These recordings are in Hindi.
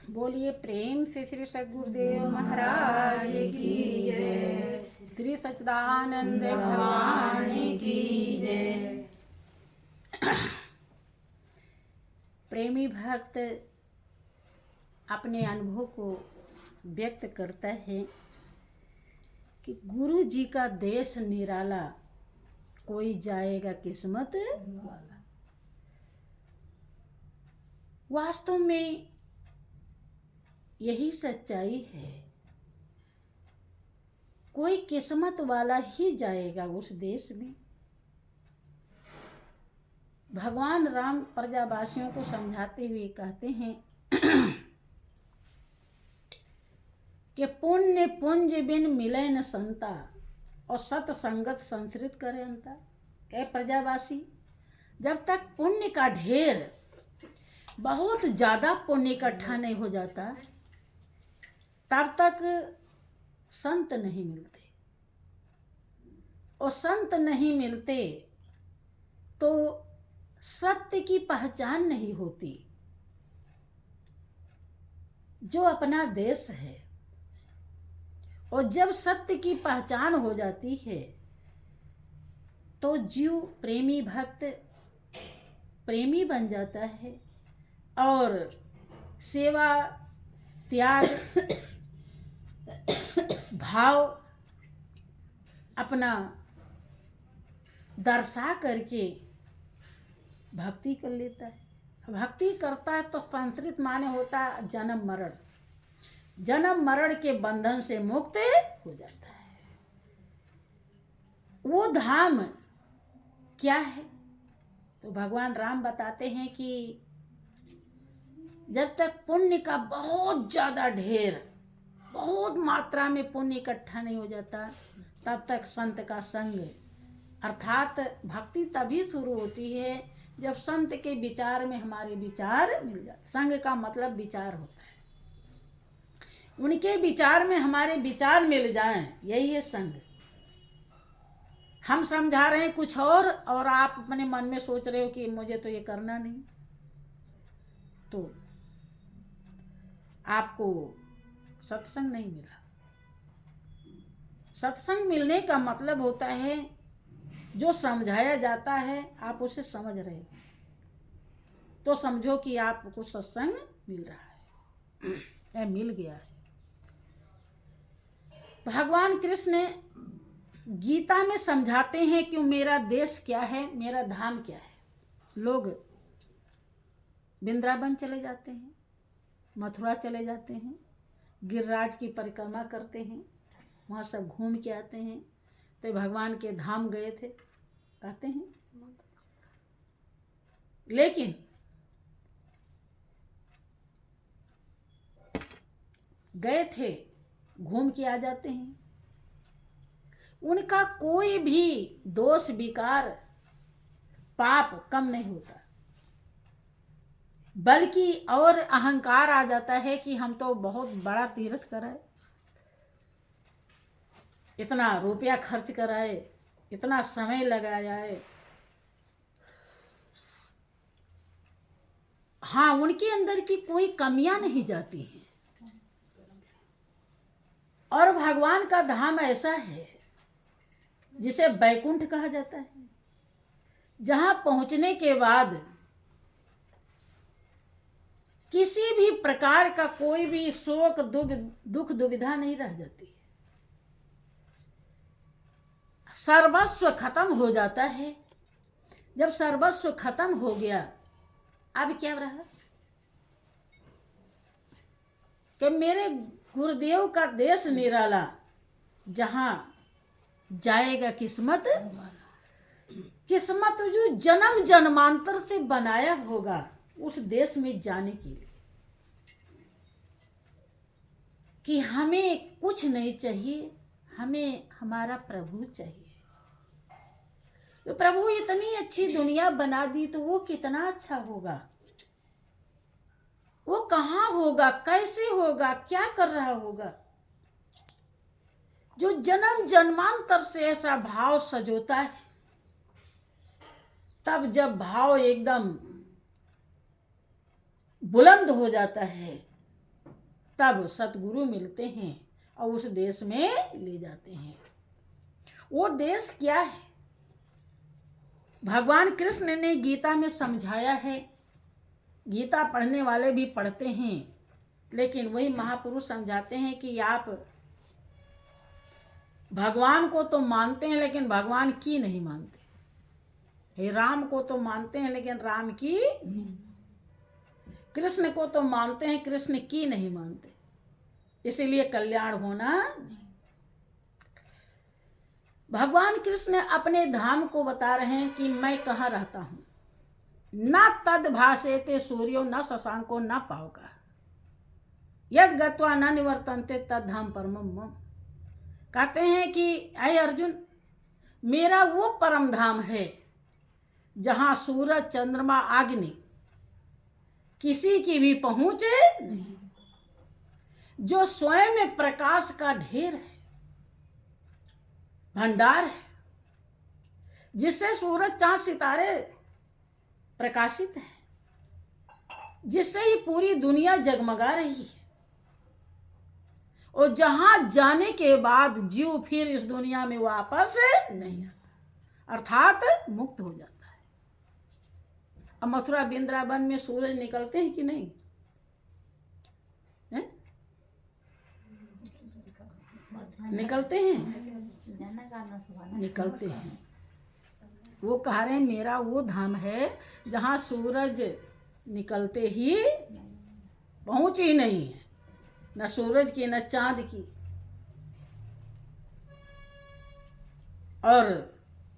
बोलिए प्रेम से श्री सद्गुरुदेव महाराज की जय। श्री सच्चिदानंद भगवान की जय। प्रेमी भक्त अपने अनुभव को व्यक्त करता है कि गुरु जी का देश निराला, कोई जाएगा किस्मत वाला। वास्तव में यही सच्चाई है, कोई किस्मत वाला ही जाएगा उस देश में। भगवान राम प्रजावासियों को समझाते हुए कहते हैं कि पुण्य पुंज बिन मिले न संता, और सत्संगत संसृत करे अंता। कहे प्रजावासी, जब तक पुण्य का ढेर, बहुत ज्यादा पुण्य इकट्ठा नहीं हो जाता, तब तक संत नहीं मिलते। और संत नहीं मिलते तो सत्य की पहचान नहीं होती। जो अपना देश है, और जब सत्य की पहचान हो जाती है तो जीव प्रेमी भक्त प्रेमी बन जाता है, और सेवा त्याग भाव अपना दर्शा करके भक्ति कर लेता है। भक्ति करता है तो संस्कृत माने होता है जन्म मरण, जन्म मरण के बंधन से मुक्त हो जाता है। वो धाम क्या है? तो भगवान राम बताते हैं कि जब तक पुण्य का बहुत ज्यादा ढेर, बहुत मात्रा में पुण्य इकट्ठा नहीं हो जाता, तब तक संत का संग, अर्थात भक्ति तभी शुरू होती है जब संत के विचार में हमारे विचार मिल जाते। संग का मतलब विचार होता है, उनके विचार में हमारे विचार मिल जाएं, यही है संग। हम समझा रहे हैं कुछ और आप अपने मन में सोच रहे हो कि मुझे तो ये करना नहीं, तो आपको सत्संग नहीं मिला। सत्संग मिलने का मतलब होता है जो समझाया जाता है आप उसे समझ रहे हो, तो समझो कि आपको सत्संग मिल रहा है या मिल गया है। भगवान कृष्ण गीता में समझाते हैं कि मेरा देश क्या है, मेरा धाम क्या है। लोग वृंदावन चले जाते हैं, मथुरा चले जाते हैं, गिरिराज की परिक्रमा करते हैं, वहाँ सब घूम के आते हैं। तो भगवान के धाम गए थे कहते हैं, लेकिन गए थे घूम के आ जाते हैं। उनका कोई भी दोष विकार पाप कम नहीं होता, बल्कि और अहंकार आ जाता है कि हम तो बहुत बड़ा तीर्थ कराए, इतना रुपया खर्च कराए, इतना समय लगाया है। हाँ, उनके अंदर की कोई कमियां नहीं जाती हैं। और भगवान का धाम ऐसा है जिसे बैकुंठ कहा जाता है, जहां पहुंचने के बाद किसी भी प्रकार का कोई भी शोक दुख दुविधा नहीं रह जाती। सर्वस्व खत्म हो जाता है। जब सर्वस्व खत्म हो गया, अब क्या रहा कि मेरे गुरुदेव का देश निराला, जहां जाएगा किस्मत, किस्मत जो जन्म जन्मांतर से बनाया होगा उस देश में जाने के लिए, कि हमें कुछ नहीं चाहिए, हमें हमारा प्रभु चाहिए। तो प्रभु इतनी अच्छी दुनिया बना दी तो वो कितना अच्छा होगा, वो कहाँ होगा, कैसे होगा, क्या कर रहा होगा। जो जन्म जन्मांतर से ऐसा भाव सजोता है, तब जब भाव एकदम बुलंद हो जाता है तब सतगुरु मिलते हैं और उस देश में ले जाते हैं। वो देश क्या है? भगवान कृष्ण ने गीता में समझाया है। गीता पढ़ने वाले भी पढ़ते हैं, लेकिन वही महापुरुष समझाते हैं कि आप भगवान को तो मानते हैं लेकिन भगवान की नहीं मानते। हे राम को तो मानते हैं लेकिन राम की नहीं। कृष्ण को तो मानते हैं, कृष्ण की नहीं मानते। इसीलिए कल्याण होना नहीं। भगवान कृष्ण अपने धाम को बता रहे हैं कि मैं कहाँ रहता हूं। न तद भासेते सूर्यो न शशांको न पावका यद गत्वा न निवर्तन्ते तद धाम परमम मम। कहते हैं कि ऐ अर्जुन, मेरा वो परम धाम है जहां सूरज चंद्रमा अग्नि किसी की भी पहुंच नहीं, जो स्वयं में प्रकाश का ढेर है, भंडार है, जिससे सूरज चांद सितारे प्रकाशित है, जिससे ही पूरी दुनिया जगमगा रही है, और जहां जाने के बाद जीव फिर इस दुनिया में वापस नहीं आता, अर्थात मुक्त हो जाता है। अब मथुरा वृंदावन में सूरज निकलते हैं कि नहीं? है? निकलते हैं, निकलते हैं। वो कह रहे हैं मेरा वो धाम है जहां सूरज निकलते ही पहुंच ही नहीं है, न सूरज की न चांद की। और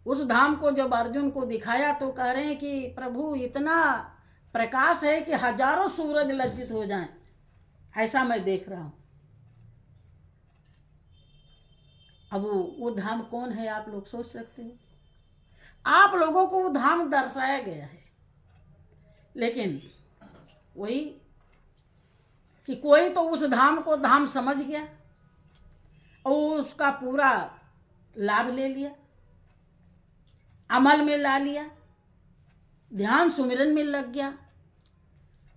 उस धाम को जब अर्जुन को दिखाया तो कह रहे हैं कि प्रभु इतना प्रकाश है कि हजारों सूरज लज्जित हो जाएं, ऐसा मैं देख रहा हूं। अब वो धाम कौन है आप लोग सोच सकते हो। आप लोगों को वो धाम दर्शाया गया है, लेकिन वही कि कोई तो उस धाम को धाम समझ गया और उसका पूरा लाभ ले लिया, अमल में ला लिया, ध्यान सुमिरन में लग गया,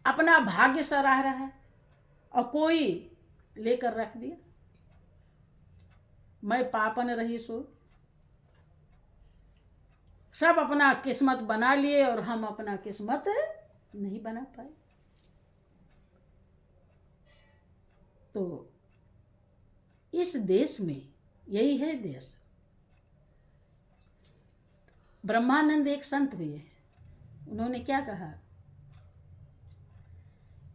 अपना भाग्य सराह रहा है, और कोई लेकर रख दिया मैं पापन रही सो। सब अपना किस्मत बना लिए और हम अपना किस्मत नहीं बना पाए। तो इस देश में यही है देश। ब्रह्मानंद एक संत हुए, उन्होंने क्या कहा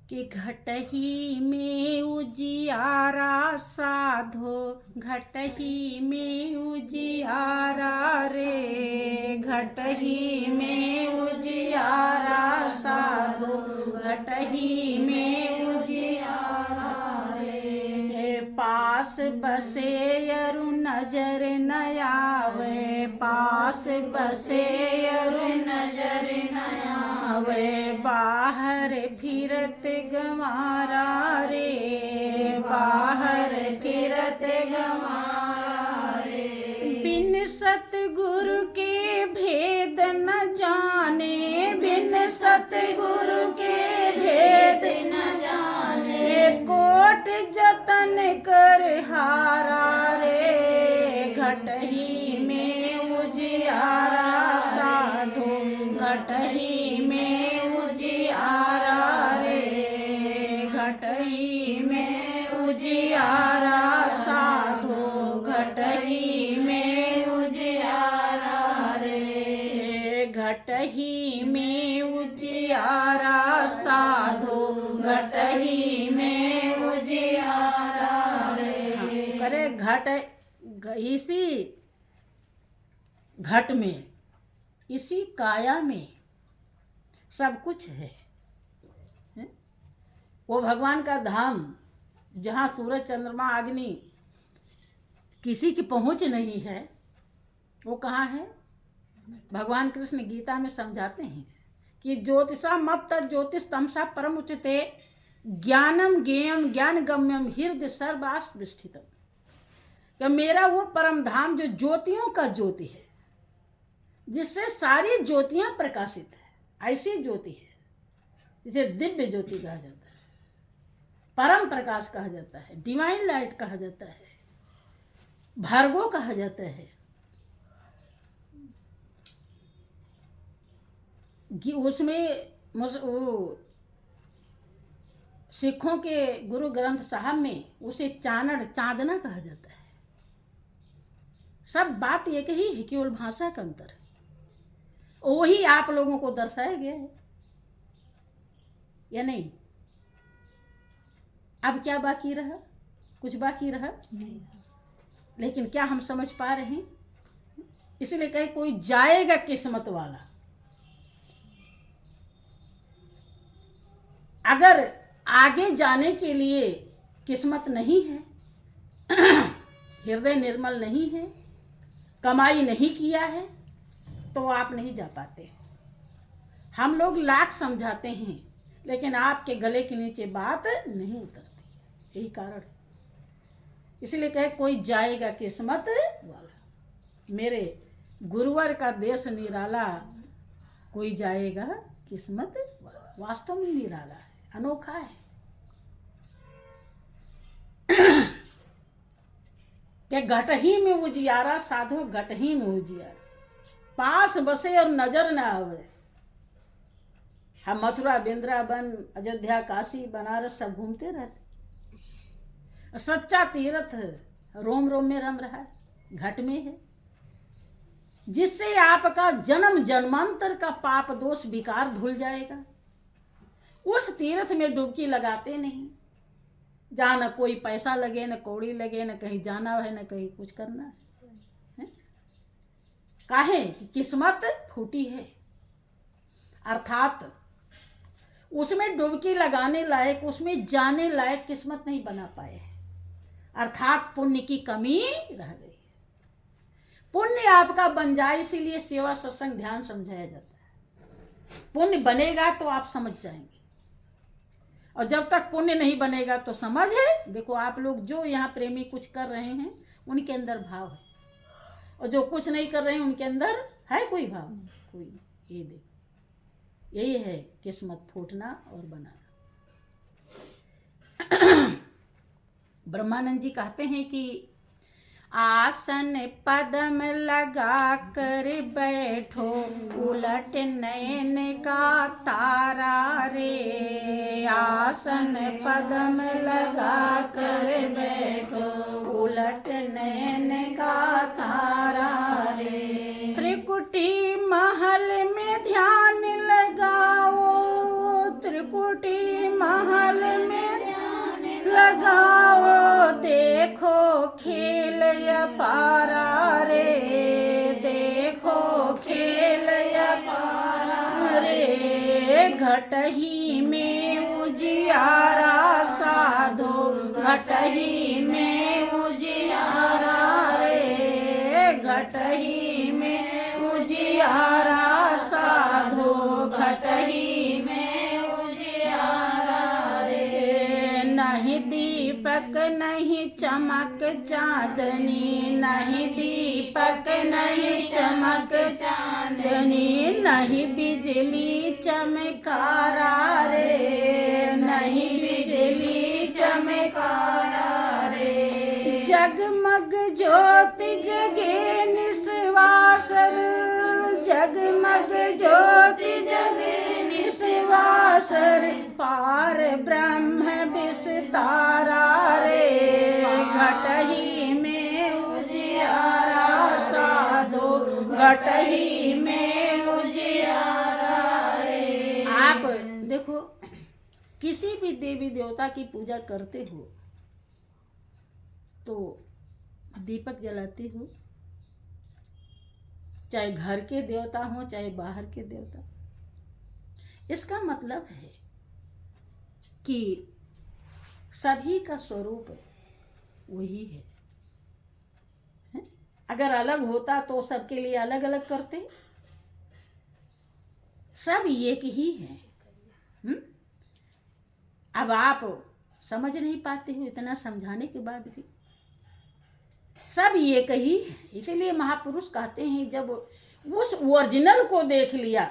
कि घटही में उजियारा साधो, घटही में उजियारा रे, घटही में उजियारा साधो, घटही में उजियारा रे। पास बसे अरु नजर न आवे, पास बसे अरु नजर न आवे, बाहर फिरत गंवारा रे, बाहर फिरत गंवारा रे। बिन सतगुरु के भेद न जाने, बिन सतगुरु के भेद न जाने, कोट जतन कर हारा रे। घटही में उजियारा साधो, घटही में उजियारा रे, घटही में उजियारा साधो, घटही में उजियारा रे, घटही में उजियारा साधो, घटही में उजियारा रे। करे घट, इसी घट में, इसी काया में सब कुछ है। वो भगवान का धाम जहाँ सूरज चंद्रमा अग्नि किसी की पहुंच नहीं है, वो कहाँ है? भगवान कृष्ण गीता में समझाते हैं कि ज्योतिषा मत ज्योतिष तमसा परम उच्चते, ज्ञानम ज्ञेयम ज्ञान गम्यम हृदय सर्वास्पृष्ठितम। कि मेरा वो परम धाम जो ज्योतियों का ज्योति है, जिससे सारी ज्योतियां प्रकाशित है, ऐसी ज्योति है जिसे दिव्य ज्योति कहा जाता है। परम प्रकाश कहा जाता है, डिवाइन लाइट कहा जाता है, भार्गव कहा जाता है। उसमें वो सिखों के गुरु ग्रंथ साहब में उसे चानड़ चांदना कहा जाता है। सब बात एक ही है, केवल भाषा का अंतर है। वही आप लोगों को दर्शाया गया है या नहीं? अब क्या बाकी रहा? कुछ बाकी रहा नहीं। लेकिन क्या हम समझ पा रहे हैं? इसलिए कहे कोई जाएगा किस्मत वाला। अगर आगे जाने के लिए किस्मत नहीं है, हृदय निर्मल नहीं है, कमाई नहीं किया है, तो आप नहीं जा पाते। हम लोग लाख समझाते हैं, लेकिन आपके गले के नीचे बात नहीं उतरती है। यही कारण है। इसलिए कहे कोई जाएगा किस्मत वाला। मेरे गुरुवर का देश निराला, कोई जाएगा किस्मत वाला। वास्तव में निराला है, अनोखा है। क्या घट ही में उजियारा साधो, घट ही में उजियारा, पास बसे और नजर न आवे। हम मथुरा, वृंदावन, अयोध्या, काशी, बनारस सब घूमते रहते। सच्चा तीर्थ रोम रोम में रम रहा है, घट में है, जिससे आपका जन्म जन्मांतर का पाप दोष विकार धुल जाएगा। उस तीर्थ में डुबकी लगाते नहीं, जहाँ न कोई पैसा लगे, न कौड़ी लगे, न कहीं जाना है, न कहीं कुछ करना है। काहे कि किस्मत फूटी है, अर्थात उसमें डुबकी लगाने लायक, उसमें जाने लायक किस्मत नहीं बना पाए हैं। अर्थात पुण्य की कमी रह गई है। पुण्य आपका बन जाए, इसीलिए सेवा, सत्संग, ध्यान समझाया जाता है। पुण्य बनेगा तो आप समझ जाएंगे, और जब तक पुण्य नहीं बनेगा तो समझ है। देखो आप लोग जो यहाँ प्रेमी कुछ कर रहे हैं, उनके अंदर भाव है, और जो कुछ नहीं कर रहे हैं उनके अंदर है कोई भाव? कोई नहीं। ये देखो, यही है किस्मत फूटना और बनाना। ब्रह्मानंद जी कहते हैं कि आसन पदम लगा कर बैठो, उलट नयन का तारा रे। आसन पदम लगा कर बैठो, उलट नयन का तारा रे। त्रिकुटी महल में ध्यान लगाओ, त्रिकुटी महल में ध्यान लगाओ, देखो खेल अपारा रे, देखो खेल अपारा रे। घट ही में उजियारा साधो, घट ही में उजियारा रे। घट ही में उजियारा साधो, घट ही में उजियारा रे। नहीं दीपक नहीं चमक चांदनी, नहीं दीपक नहीं चमक चांदनी, नहीं बिजली चमकारा रे, नहीं बिजली चमकारा रे। जगमग ज्योति जगे निस्वासर, जगमग ज्योति जगे निस्वासर, पार ब्रह्म विस्तारा रे। घट ही में उजियारा साधो, घट ही में उजियारा रे। आप देखो, किसी भी देवी देवता की पूजा करते हो तो दीपक जलाते हो, चाहे घर के देवता हो चाहे बाहर के देवता। इसका मतलब है कि सभी का स्वरूप वही है। अगर अलग होता तो सबके लिए अलग अलग करते, सब एक ही है। अब आप समझ नहीं पाते हो, इतना समझाने के बाद भी सब एक ही है। इसीलिए महापुरुष कहते हैं जब उस ओरिजिनल को देख लिया,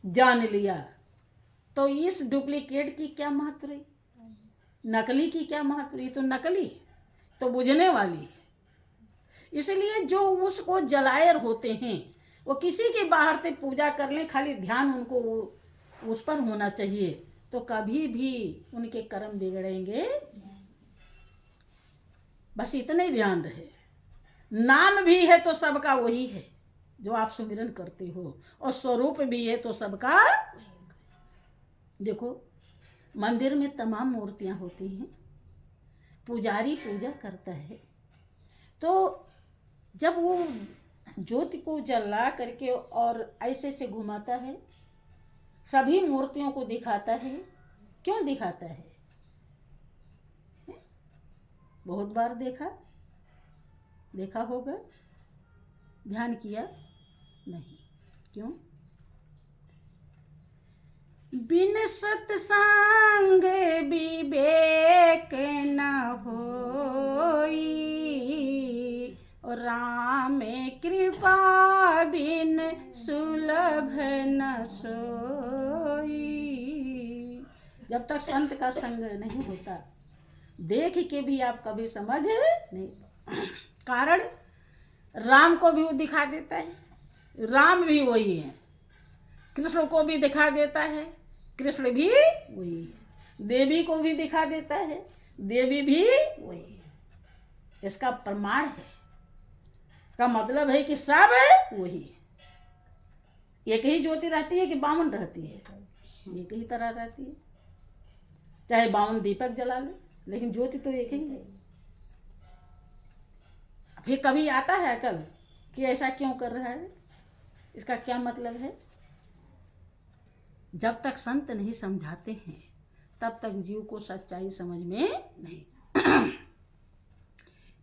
जान लिया, तो इस डुप्लीकेट की क्या महत्व रही? नकली की क्या महत्व, ये तो नकली तो बुझने वाली है। इसलिए जो उसको जलायर होते हैं वो किसी के बाहर से पूजा कर लें, खाली ध्यान उनको उस पर होना चाहिए, तो कभी भी उनके कर्म बिगड़ेंगे। बस इतने ही ध्यान रहे। नाम भी है तो सबका वही है जो आप सुमिरन करते हो, और स्वरूप भी है तो सबका। देखो मंदिर में तमाम मूर्तियां होती हैं, पुजारी पूजा करता है, तो जब वो ज्योति को जला करके और ऐसे से घुमाता है, सभी मूर्तियों को दिखाता है। क्यों दिखाता है? बहुत बार देखा होगा, ध्यान किया नहीं? क्यों? बिन सत्संग विवेक न होई, राम कृपा बिन सुलभ न सोई। जब तक संत का संग नहीं होता, देख के भी आप कभी समझ नहीं। कारण राम को भी वो दिखा देता है, राम भी वही है। कृष्ण को भी दिखा देता है, कृष्ण भी वही है। देवी को भी दिखा देता है, देवी भी वही है। इसका प्रमाण है, का मतलब है कि सब वही है। एक ही ज्योति रहती है कि बावन रहती है? एक ही तरह रहती है, चाहे बावन दीपक जला ले, लेकिन ज्योति तो एक ही है। फिर कभी आता है अकल कि ऐसा क्यों कर रहा है, इसका क्या मतलब है? जब तक संत नहीं समझाते हैं तब तक जीव को सच्चाई समझ में नहीं।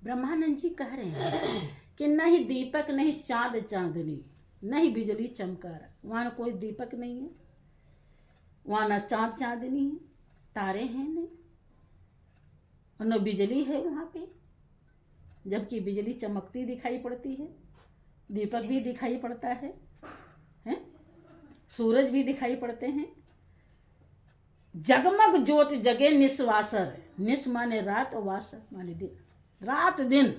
ब्रह्मानंद जी कह रहे हैं कि नहीं दीपक, नहीं चांद चांदनी, नहीं बिजली चमकार। वहां कोई दीपक नहीं है, वहां न चांद चांदनी है, तारे हैं नहीं, और न बिजली है वहां पे। जबकि बिजली चमकती दिखाई पड़ती है, दीपक भी दिखाई पड़ता है, सूरज भी दिखाई पड़ते हैं। जगमग ज्योत जगे निस्वासर, निस माने रात और वासर माने दिन, रात दिन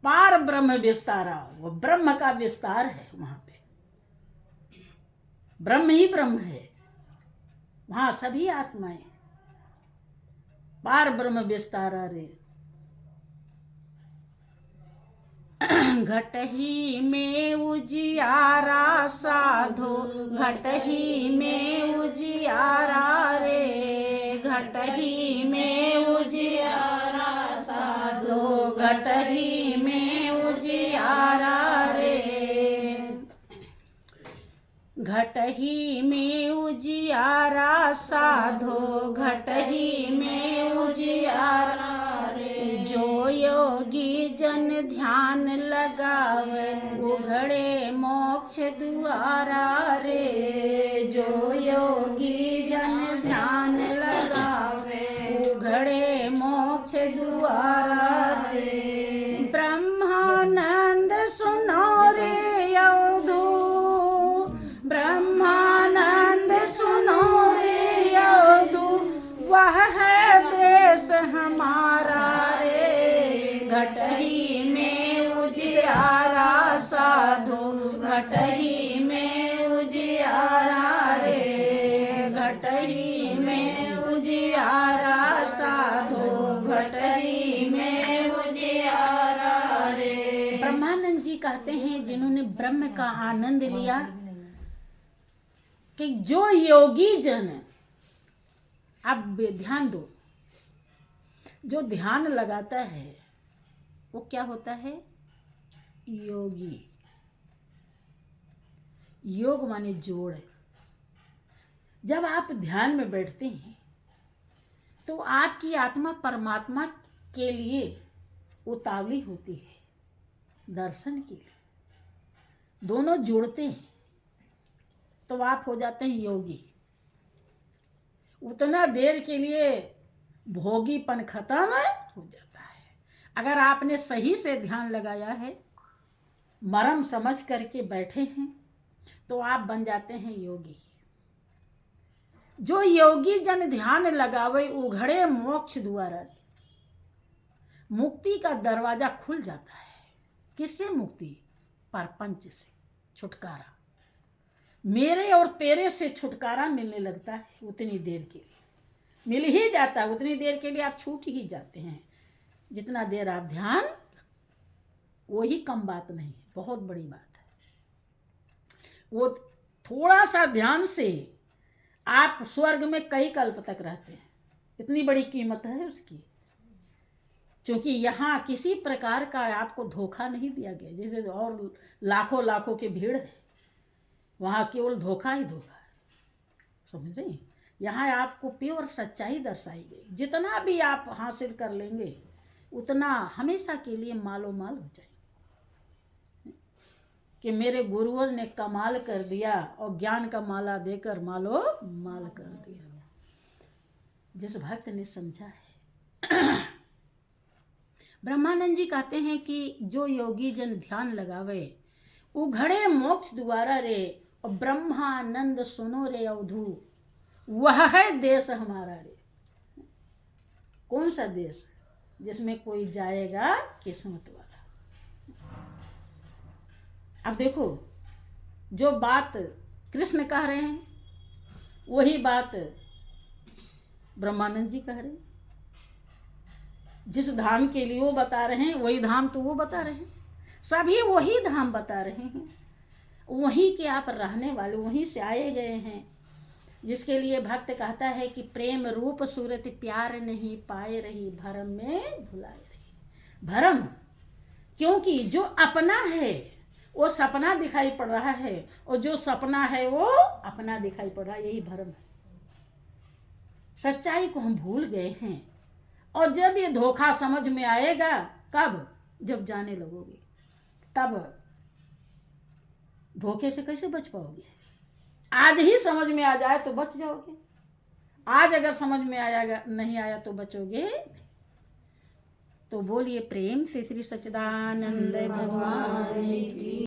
पार ब्रह्म विस्तारा, वो ब्रह्म का विस्तार है वहां पे। ब्रह्म ही ब्रह्म है, वहां सभी आत्माएं। पार ब्रह्म विस्तारा रे। घट ही में उजियारा साधो, घट ही में उजियारा रे। घट ही में उजियारा साधो, घट ही में उजियारा रे। घट ही में उजियारा साधो, घट ही में उजियारा रे। जो योगी जन ध्यान लगावे, उघड़े मोक्ष द्वारा रे। जो योगी जन ध्यान लगावे, उघड़े मोक्ष द्वारा रे। ब्रह्मानंद सुनो रे अवधू, ब्रह्मानंद सुनो रे अवधू, वह है देश हमारा रे। घट ही में उजियारा साधो, घट ही में उजियारा रे। घट ही में उजियारा साधो, घट ही में उजियारा रे। ब्रह्मानंद जी कहते हैं, जिन्होंने ब्रह्म का आनंद लिया, कि जो योगी जन, अब ध्यान दो, जो ध्यान लगाता है वो क्या होता है? योगी। योग माने जोड़। जब आप ध्यान में बैठते हैं तो आपकी आत्मा परमात्मा के लिए उतावली होती है, दर्शन के लिए। दोनों जुड़ते हैं तो आप हो जाते हैं योगी। उतना देर के लिए भोगीपन खत्म हो जाता है। अगर आपने सही से ध्यान लगाया है, मर्म समझ करके बैठे हैं, तो आप बन जाते हैं योगी। जो योगी जन ध्यान लगावे उघड़े मोक्ष द्वारा। मुक्ति का दरवाजा खुल जाता है। किससे मुक्ति? परपंच से छुटकारा। मेरे और तेरे से छुटकारा मिलने लगता है उतनी देर के लिए, मिल ही जाता है उतनी देर के लिए, आप छूट ही जाते हैं। जितना देर आप ध्यान, वो ही कम बात नहीं, बहुत बड़ी बात है। वो थोड़ा सा ध्यान से आप स्वर्ग में कई कल्प तक रहते हैं, इतनी बड़ी कीमत है उसकी। क्योंकि यहाँ किसी प्रकार का आपको धोखा नहीं दिया गया, जैसे और लाखों लाखों की भीड़ है, वहाँ केवल धोखा ही धोखा है, समझ रहे हैं। यहाँ आपको प्योर सच्चाई दर्शाई गई। जितना भी आप हासिल कर लेंगे उतना हमेशा के लिए मालो माल हो जाएंगे कि मेरे गुरुवर ने कमाल कर दिया और ज्ञान का माला देकर मालो माल कर दिया। जिस भक्त ने समझा है। ब्रह्मानंद जी कहते हैं कि जो योगी जन ध्यान लगावे उघड़े मोक्ष द्वारा रे, और ब्रह्मानंद सुनो रे अवधू, वह है देश हमारा रे। कौन सा देश? जिसमें कोई जाएगा किस्मत वाला। अब देखो, जो बात कृष्ण कह रहे हैं वही बात ब्रह्मानंद जी कह रहे हैं। जिस धाम के लिए वो बता रहे हैं वही धाम तो वो बता रहे हैं। सभी वही धाम बता रहे हैं, वहीं के आप रहने वाले, वहीं से आए गए हैं। जिसके लिए भक्त कहता है कि प्रेम रूप सूरत प्यार नहीं पाए रही, भरम में भुलाए रही। भरम, क्योंकि जो अपना है वो सपना दिखाई पड़ रहा है, और जो सपना है वो अपना दिखाई पड़ रहा है, यही भरम है। सच्चाई को हम भूल गए हैं। और जब ये धोखा समझ में आएगा, कब? जब जाने लगोगे, तब। धोखे से कैसे बच पाओगे? आज ही समझ में आ जाए तो बच जाओगे। आज अगर समझ में आएगा, नहीं आया तो बचोगे। तो बोलिए प्रेम से श्री सच्चिदानंद भगवान की।